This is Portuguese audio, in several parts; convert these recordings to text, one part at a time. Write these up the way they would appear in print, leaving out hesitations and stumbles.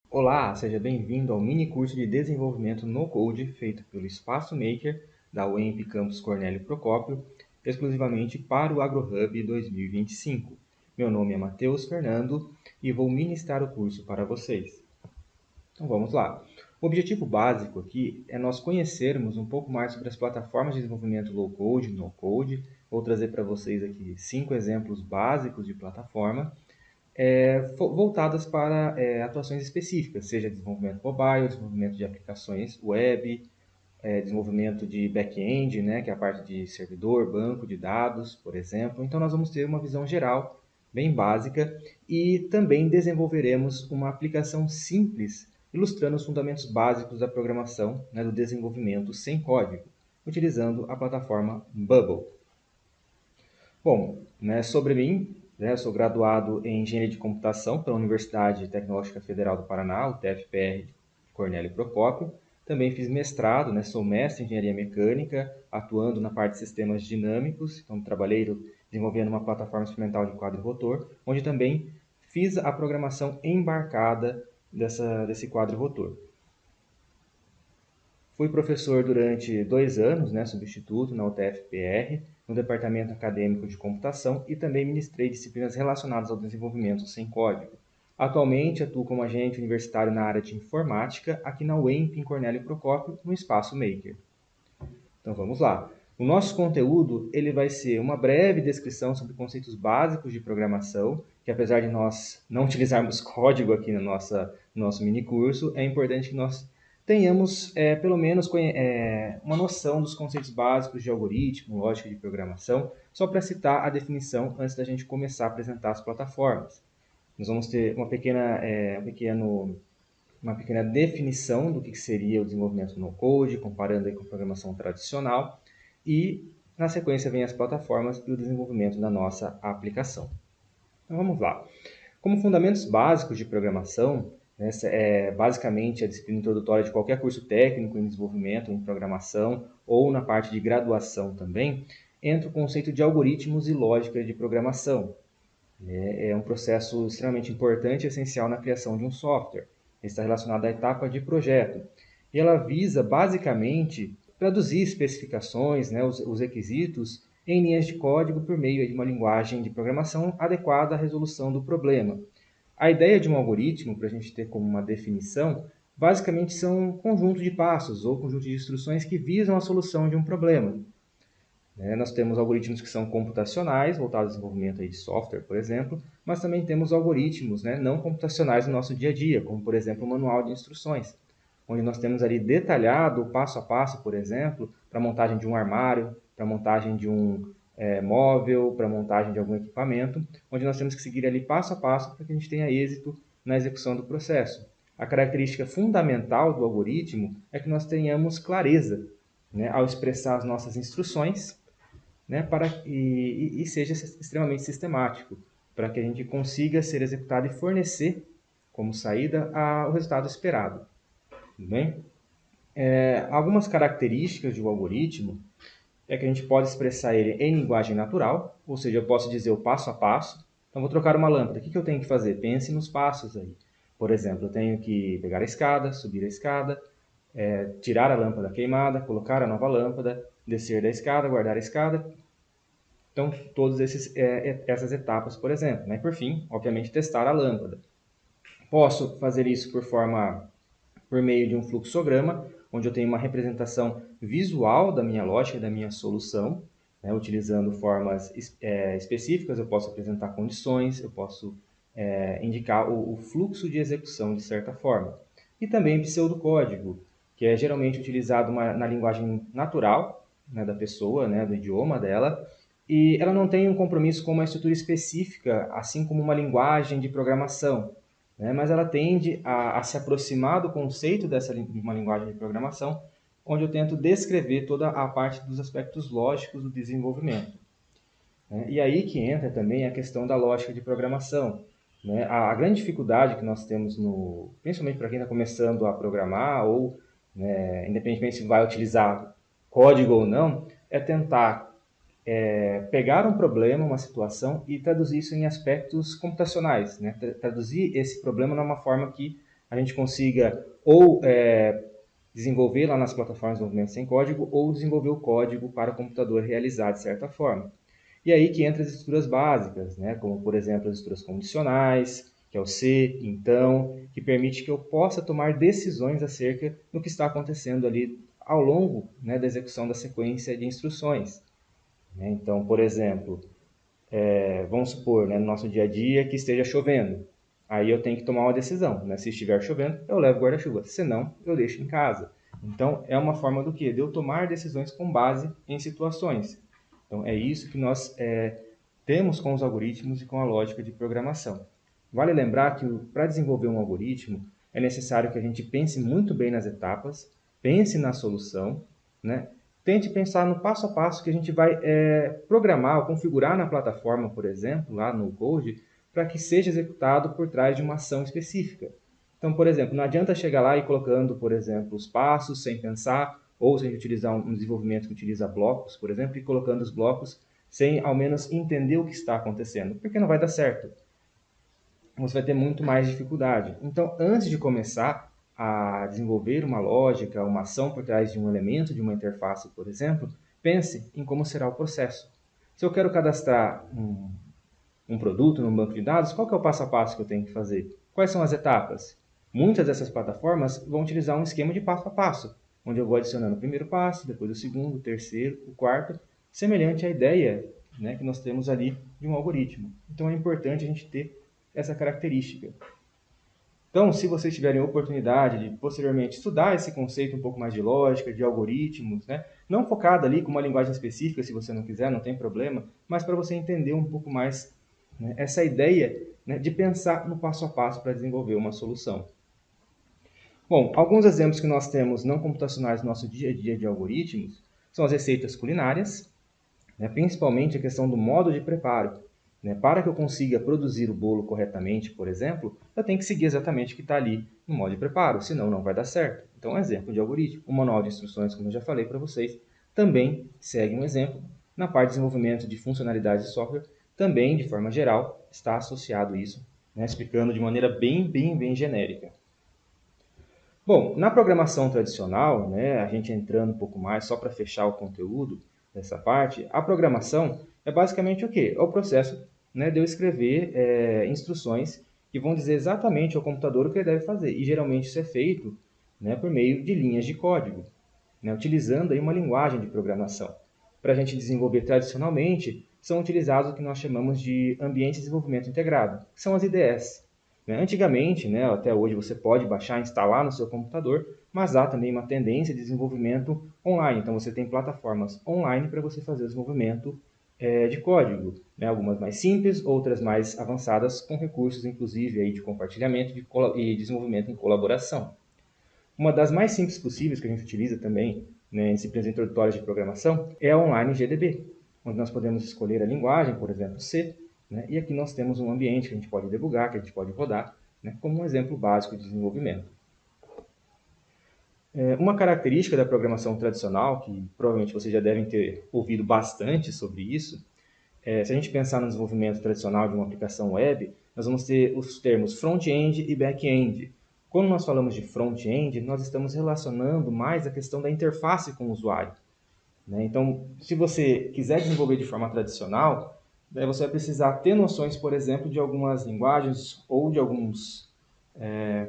Olá, seja bem-vindo ao mini curso de desenvolvimento no Code feito pelo Espaço Maker da UEMP Campus Cornélio Procópio, exclusivamente para o AgroHub 2025. Meu nome é Matheus Fernando e vou ministrar o curso para vocês. Então vamos lá. O objetivo básico aqui é nós conhecermos um pouco mais sobre as plataformas de desenvolvimento low code, no code. Vou trazer para vocês aqui 5 exemplos básicos de plataforma voltadas para atuações específicas, seja desenvolvimento mobile, desenvolvimento de aplicações web, desenvolvimento de back-end, né, que é a parte de servidor, banco de dados, por exemplo. Então, nós vamos ter uma visão geral, bem básica, e também desenvolveremos uma aplicação simples, ilustrando os fundamentos básicos da programação, né, do desenvolvimento sem código, utilizando a plataforma Bubble. Bom, né, sobre mim, né, eu sou graduado em Engenharia de Computação pela Universidade Tecnológica Federal do Paraná, UTFPR de Cornélio Procópio. Também fiz mestrado, né, sou mestre em Engenharia Mecânica, atuando na parte de sistemas dinâmicos. Então, trabalhei desenvolvendo uma plataforma experimental de quadro-rotor, onde também fiz a programação embarcada desse quadro-rotor. Fui professor durante 2 anos, né, substituto na UTFPR, no Departamento Acadêmico de Computação e também ministrei disciplinas relacionadas ao desenvolvimento sem código. Atualmente atuo como agente universitário na área de informática aqui na UEMP em Cornélio Procópio, no Espaço Maker. Então vamos lá. O nosso conteúdo ele vai ser uma breve descrição sobre conceitos básicos de programação, que apesar de nós não utilizarmos código aqui no nosso mini curso, é importante que nós tenhamos pelo menos uma noção dos conceitos básicos de algoritmo, lógica de programação, só para citar a definição antes da gente começar a apresentar as plataformas. Nós vamos ter uma pequena definição do que seria o desenvolvimento no code, comparando aí com a programação tradicional, e na sequência vem as plataformas e o desenvolvimento da nossa aplicação. Então vamos lá. Como fundamentos básicos de programação, essa é basicamente a disciplina introdutória de qualquer curso técnico em desenvolvimento, em programação ou na parte de graduação também, entra o conceito de algoritmos e lógica de programação. É um processo extremamente importante e essencial na criação de um software. Ele está relacionado à etapa de projeto. E ela visa, basicamente, traduzir especificações, né, os requisitos, em linhas de código por meio de uma linguagem de programação adequada à resolução do problema. A ideia de um algoritmo, para a gente ter como uma definição, basicamente são um conjunto de passos ou conjunto de instruções que visam a solução de um problema. Nós temos algoritmos que são computacionais, voltados ao desenvolvimento aí de software, por exemplo, mas também temos algoritmos, né, não computacionais no nosso dia a dia, como, por exemplo, o manual de instruções, onde nós temos ali detalhado o passo a passo, por exemplo, para a montagem de um armário, para a montagem de um móvel, para a montagem de algum equipamento, onde nós temos que seguir ali passo a passo para que a gente tenha êxito na execução do processo. A característica fundamental do algoritmo é que nós tenhamos clareza, né, ao expressar as nossas instruções, né, e seja extremamente sistemático, para que a gente consiga ser executado e fornecer como saída o resultado esperado. Tudo bem? Algumas características de um algoritmo é que a gente pode expressar ele em linguagem natural, ou seja, eu posso dizer o passo a passo. Então, vou trocar uma lâmpada. O que eu tenho que fazer? Pense nos passos aí. Por exemplo, eu tenho que pegar a escada, subir a escada, tirar a lâmpada queimada, colocar a nova lâmpada, descer da escada, guardar a escada. Então, todas essas etapas, por exemplo. Né? E por fim, obviamente, testar a lâmpada. Posso fazer isso por meio de um fluxograma, onde eu tenho uma representação visual da minha lógica e da minha solução, né? Utilizando formas específicas. Eu posso apresentar condições, eu posso indicar o fluxo de execução de certa forma. E também pseudocódigo, que é geralmente utilizado na linguagem natural, né, da pessoa, né, do idioma dela, e ela não tem um compromisso com uma estrutura específica, assim como uma linguagem de programação, né, mas ela tende a se aproximar do conceito de uma linguagem de programação, onde eu tento descrever toda a parte dos aspectos lógicos do desenvolvimento. Né? E aí que entra também a questão da lógica de programação. Né? A grande dificuldade que nós temos, principalmente para quem está começando a programar, ou né, independentemente se vai utilizar código ou não, é tentar pegar um problema, uma situação e traduzir isso em aspectos computacionais. Né? Traduzir esse problema de uma forma que a gente consiga ou desenvolver lá nas plataformas de desenvolvimento sem código ou desenvolver o código para o computador realizar de certa forma. E aí que entra as estruturas básicas, né? Como, por exemplo, as estruturas condicionais, que é o se, então, que permite que eu possa tomar decisões acerca do que está acontecendo ali ao longo, né, da execução da sequência de instruções. Né? Então, por exemplo, vamos supor, né, no nosso dia a dia que esteja chovendo. Aí eu tenho que tomar uma decisão, né? Se estiver chovendo, eu levo guarda-chuva. Se não, eu deixo em casa. Então, é uma forma do quê? De eu tomar decisões com base em situações. Então, é isso que nós temos com os algoritmos e com a lógica de programação. Vale lembrar que para desenvolver um algoritmo, é necessário que a gente pense muito bem nas etapas, pense na solução, né? Tente pensar no passo a passo que a gente vai programar ou configurar na plataforma, por exemplo, lá no Code, para que seja executado por trás de uma ação específica. Então, por exemplo, não adianta chegar lá e colocando, por exemplo, os passos sem pensar, ou se a gente utilizar um desenvolvimento que utiliza blocos, por exemplo, e colocando os blocos sem ao menos entender o que está acontecendo, porque não vai dar certo. Você vai ter muito mais dificuldade. Então, antes de começar a desenvolver uma lógica, uma ação por trás de um elemento de uma interface, por exemplo, pense em como será o processo. Se eu quero cadastrar um produto num banco de dados, qual que é o passo a passo que eu tenho que fazer? Quais são as etapas? Muitas dessas plataformas vão utilizar um esquema de passo a passo, onde eu vou adicionando o primeiro passo, depois o segundo, o terceiro, o quarto, semelhante à ideia, né, que nós temos ali de um algoritmo. Então é importante a gente ter essa característica. Então, se vocês tiverem oportunidade de posteriormente estudar esse conceito um pouco mais de lógica, de algoritmos, né? Não focado ali com uma linguagem específica, se você não quiser, não tem problema, mas para você entender um pouco mais, né, essa ideia, né, de pensar no passo a passo para desenvolver uma solução. Bom, alguns exemplos que nós temos não computacionais no nosso dia a dia de algoritmos são as receitas culinárias, né, principalmente a questão do modo de preparo. Né? Para que eu consiga produzir o bolo corretamente, por exemplo, eu tenho que seguir exatamente o que está ali no modo de preparo, senão não vai dar certo. Então, um exemplo de algoritmo. O manual de instruções, como eu já falei para vocês, também segue um exemplo. Na parte de desenvolvimento de funcionalidades de software, também, de forma geral, está associado isso, né? Explicando de maneira bem genérica. Bom, na programação tradicional, né, a gente entrando um pouco mais, só para fechar o conteúdo dessa parte, a programação é basicamente o quê? É o processo, né, de eu escrever instruções que vão dizer exatamente ao computador o que ele deve fazer. E geralmente isso é feito, né, por meio de linhas de código, né, utilizando aí uma linguagem de programação. Para a gente desenvolver tradicionalmente, são utilizados o que nós chamamos de ambientes de desenvolvimento integrado, que são as IDEs. Antigamente, né, até hoje, você pode baixar e instalar no seu computador, mas há também uma tendência de desenvolvimento online. Então, você tem plataformas online para você fazer o desenvolvimento de código. Né? Algumas mais simples, outras mais avançadas, com recursos, inclusive, aí, de compartilhamento e desenvolvimento em colaboração. Uma das mais simples possíveis que a gente utiliza também, né, em disciplinas introdutórias de programação é a Online GDB, onde nós podemos escolher a linguagem, por exemplo, C, né, e aqui nós temos um ambiente que a gente pode debugar, que a gente pode rodar, né, como um exemplo básico de desenvolvimento. Uma característica da programação tradicional, que provavelmente vocês já devem ter ouvido bastante sobre isso, se a gente pensar no desenvolvimento tradicional de uma aplicação web, nós vamos ter os termos front-end e back-end. Quando nós falamos de front-end, nós estamos relacionando mais a questão da interface com o usuário. Né? Então, se você quiser desenvolver de forma tradicional, você vai precisar ter noções, por exemplo, de algumas linguagens ou de alguns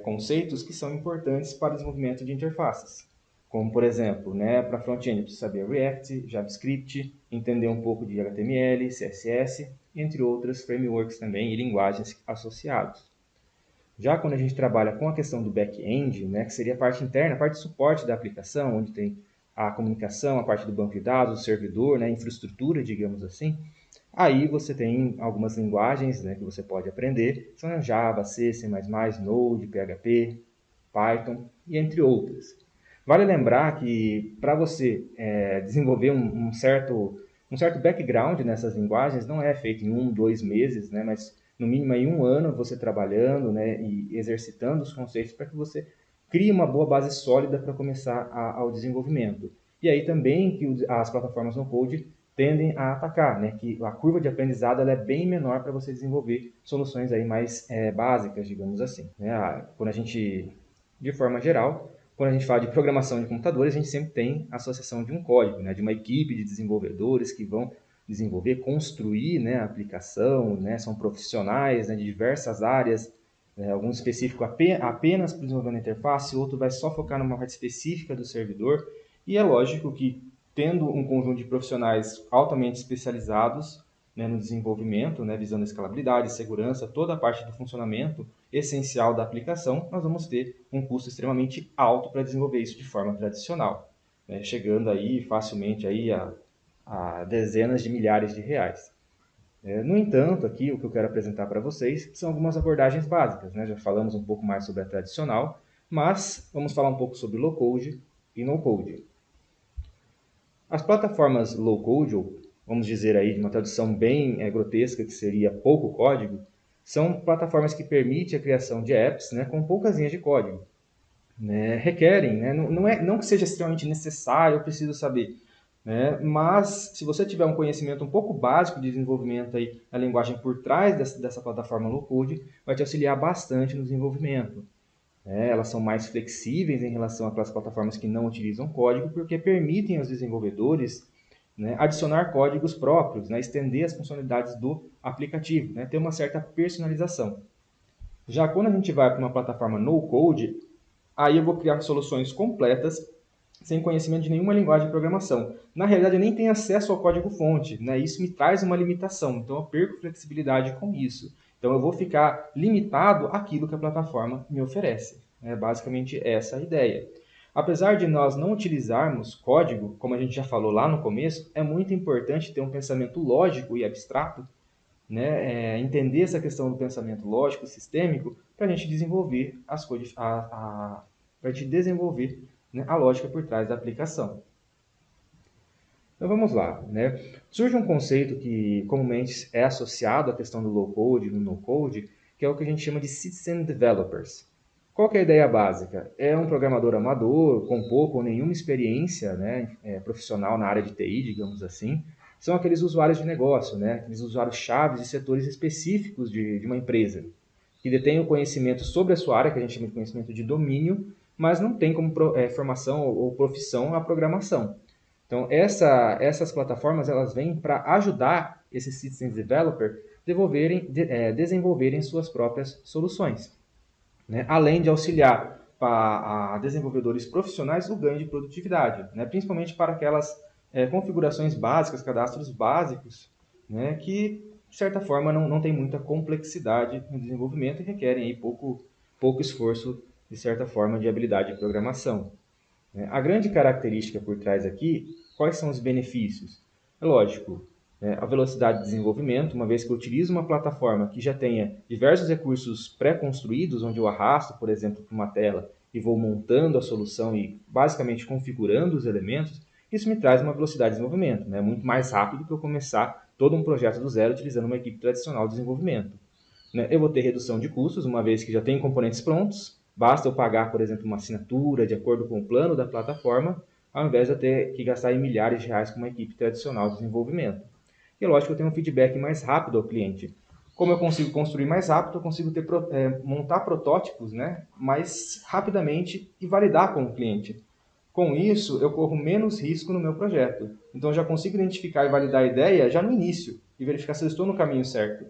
conceitos que são importantes para o desenvolvimento de interfaces. Como, por exemplo, né, para front-end, precisa saber React, JavaScript, entender um pouco de HTML, CSS, entre outras frameworks também e linguagens associadas. Já quando a gente trabalha com a questão do back-end, né, que seria a parte interna, a parte de suporte da aplicação, onde tem a comunicação, a parte do banco de dados, o servidor, né, a infraestrutura, digamos assim, aí você tem algumas linguagens, né, que você pode aprender, são Java, C, C++, Node, PHP, Python e entre outras. Vale lembrar que para você desenvolver um certo background nessas linguagens não é feito em 1, 2 meses, né, mas no mínimo em 1 ano você trabalhando, né, e exercitando os conceitos para que você crie uma boa base sólida para começar ao desenvolvimento. E aí também que as plataformas no code tendem a atacar, né? Que a curva de aprendizado ela é bem menor para você desenvolver soluções aí mais básicas, digamos assim. Né? Quando a gente, de forma geral, quando a gente fala de programação de computadores, a gente sempre tem a associação de um código, né? De uma equipe de desenvolvedores que vão desenvolver, construir, né, a aplicação, né? São profissionais, né, de diversas áreas, algum específico apenas para desenvolver uma interface, outro vai só focar numa parte específica do servidor, e é lógico que tendo um conjunto de profissionais altamente especializados, né, no desenvolvimento, né, visando a escalabilidade, segurança, toda a parte do funcionamento essencial da aplicação, nós vamos ter um custo extremamente alto para desenvolver isso de forma tradicional, né, chegando aí facilmente aí a dezenas de milhares de reais. No entanto, aqui o que eu quero apresentar para vocês são algumas abordagens básicas, né? Já falamos um pouco mais sobre a tradicional, mas vamos falar um pouco sobre low-code e no-code. As plataformas low-code, ou vamos dizer aí de uma tradução bem grotesca, que seria pouco código, são plataformas que permitem a criação de apps, né, com poucas linhas de código. Né, requerem, né, não que seja extremamente necessário, eu preciso saber, né, mas se você tiver um conhecimento um pouco básico de desenvolvimento aí, na linguagem por trás dessa plataforma low-code, vai te auxiliar bastante no desenvolvimento. Elas são mais flexíveis em relação àquelas plataformas que não utilizam código, porque permitem aos desenvolvedores, né, adicionar códigos próprios, né, estender as funcionalidades do aplicativo, né, ter uma certa personalização. Já quando a gente vai para uma plataforma no-code, aí eu vou criar soluções completas sem conhecimento de nenhuma linguagem de programação. Na realidade, eu nem tenho acesso ao código-fonte, né? Isso me traz uma limitação, então eu perco flexibilidade com isso. Então eu vou ficar limitado àquilo que a plataforma me oferece. É basicamente essa a ideia. Apesar de nós não utilizarmos código, como a gente já falou lá no começo, é muito importante ter um pensamento lógico e abstrato, né? Entender essa questão do pensamento lógico, sistêmico, para a gente desenvolver as coisas, para a gente desenvolver, né, a lógica por trás da aplicação. Então vamos lá, né? Surge um conceito que comumente é associado à questão do low code e do no code, que é o que a gente chama de citizen developers. Qual que é a ideia básica? É um programador amador, com pouco ou nenhuma experiência, né, profissional na área de TI, digamos assim. São aqueles usuários de negócio, né, aqueles usuários chaves de setores específicos de uma empresa, que detêm o conhecimento sobre a sua área, que a gente chama de conhecimento de domínio, mas não tem como formação ou profissão a programação. Então, essas plataformas elas vêm para ajudar esses citizen developer desenvolverem suas próprias soluções, né? Além de auxiliar a desenvolvedores profissionais o ganho de produtividade, né? Principalmente para aquelas configurações básicas, cadastros básicos, né? Que, de certa forma, não tem muita complexidade no desenvolvimento e requerem aí pouco esforço, de certa forma, de habilidade de programação. A grande característica por trás aqui, quais são os benefícios? É lógico, a velocidade de desenvolvimento, uma vez que eu utilizo uma plataforma que já tenha diversos recursos pré-construídos, onde eu arrasto, por exemplo, para uma tela e vou montando a solução e basicamente configurando os elementos, isso me traz uma velocidade de desenvolvimento, né? Muito mais rápido que eu começar todo um projeto do zero utilizando uma equipe tradicional de desenvolvimento. Eu vou ter redução de custos, uma vez que já tem componentes prontos, basta eu pagar, por exemplo, uma assinatura de acordo com o plano da plataforma, ao invés de eu ter que gastar em milhares de reais com uma equipe tradicional de desenvolvimento. E lógico que eu tenho um feedback mais rápido ao cliente. Como eu consigo construir mais rápido, eu consigo montar protótipos, né, mais rapidamente e validar com o cliente. Com isso, eu corro menos risco no meu projeto. Então, eu já consigo identificar e validar a ideia já no início e verificar se eu estou no caminho certo.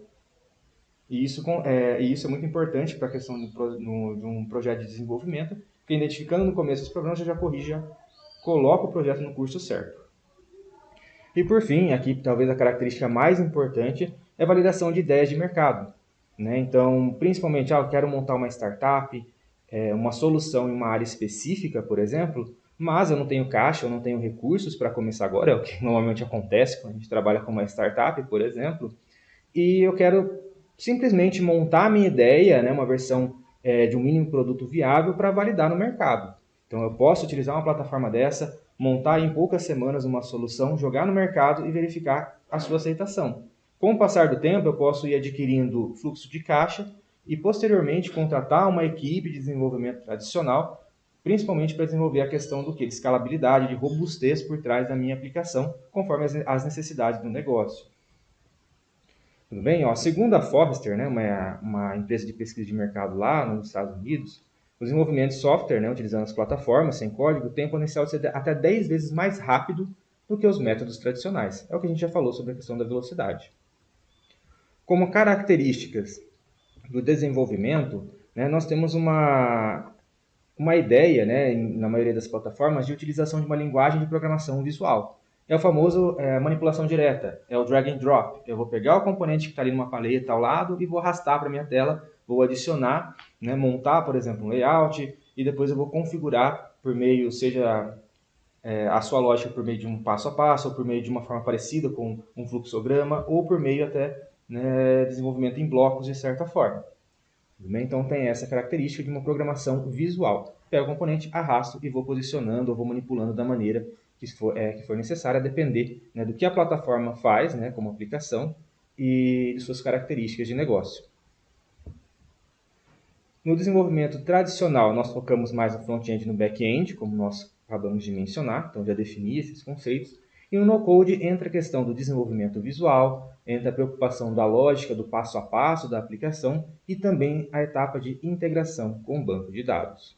E isso é muito importante para a questão de um projeto de desenvolvimento, porque identificando no começo os problemas, já corrija, coloca o projeto no curso certo. E por fim, aqui talvez a característica mais importante é a validação de ideias de mercado. Né? Então, principalmente, eu quero montar uma startup, uma solução em uma área específica, por exemplo, mas eu não tenho caixa, eu não tenho recursos para começar agora, é o que normalmente acontece quando a gente trabalha com uma startup, por exemplo, e eu quero simplesmente montar a minha ideia, né, uma versão de um mínimo produto viável para validar no mercado. Então eu posso utilizar uma plataforma dessa, montar em poucas semanas uma solução, jogar no mercado e verificar a sua aceitação. Com o passar do tempo, eu posso ir adquirindo fluxo de caixa e posteriormente contratar uma equipe de desenvolvimento tradicional principalmente para desenvolver a questão do que? De escalabilidade, de robustez por trás da minha aplicação, conforme as necessidades do negócio. Tudo bem? Ó, segundo a Forrester, né, uma empresa de pesquisa de mercado lá nos Estados Unidos, o desenvolvimento de software, né, utilizando as plataformas sem código, tem potencial de ser até 10 vezes mais rápido do que os métodos tradicionais. É o que a gente já falou sobre a questão da velocidade. Como características do desenvolvimento, né, nós temos uma ideia, né, na maioria das plataformas, de utilização de uma linguagem de programação visual. É o famoso manipulação direta, é o drag and drop. Eu vou pegar o componente que está ali numa paleta ao lado e vou arrastar para a minha tela, vou adicionar, né, montar, por exemplo, um layout, e depois eu vou configurar por meio, seja a sua lógica por meio de um passo a passo, ou por meio de uma forma parecida com um fluxograma, ou por meio até, né, desenvolvimento em blocos de certa forma. Então tem essa característica de uma programação visual. Pego o componente, arrasto e vou posicionando ou vou manipulando da maneira que for necessária, a depender, né, do que a plataforma faz, né, como aplicação, e de suas características de negócio. No desenvolvimento tradicional, nós focamos mais no front-end e no back-end, como nós acabamos de mencionar, então já defini esses conceitos. E no no-code entra a questão do desenvolvimento visual, entra a preocupação da lógica, do passo a passo da aplicação e também a etapa de integração com o banco de dados.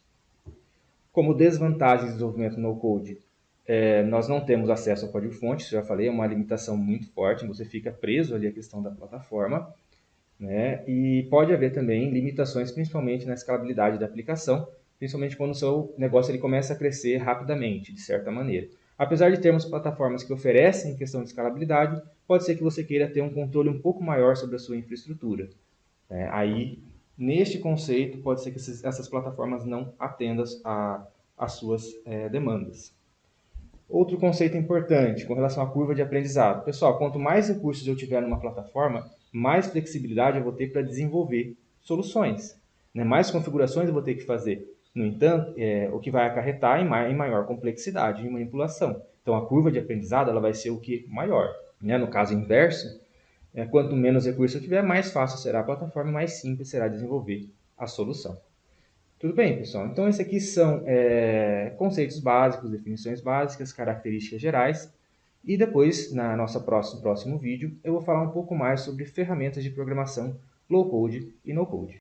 Como desvantagens do desenvolvimento no-code, nós não temos acesso ao código-fonte, isso eu já falei, é uma limitação muito forte, você fica preso ali à questão da plataforma. Né? E pode haver também limitações, principalmente na escalabilidade da aplicação, principalmente quando o seu negócio ele começa a crescer rapidamente, de certa maneira. Apesar de termos plataformas que oferecem questão de escalabilidade, pode ser que você queira ter um controle um pouco maior sobre a sua infraestrutura. Aí, neste conceito, pode ser que essas plataformas não atendam às suas demandas. Outro conceito importante com relação à curva de aprendizado. Pessoal, quanto mais recursos eu tiver numa plataforma, mais flexibilidade eu vou ter para desenvolver soluções. Né? Mais configurações eu vou ter que fazer. No entanto, o que vai acarretar em maior complexidade de manipulação. Então, a curva de aprendizado ela vai ser o que? Maior. Né? No caso inverso, quanto menos recursos eu tiver, mais fácil será a plataforma e mais simples será desenvolver a solução. Tudo bem, pessoal? Então, esses aqui são conceitos básicos, definições básicas, características gerais. E depois, na nossa próximo vídeo, eu vou falar um pouco mais sobre ferramentas de programação low-code e no-code.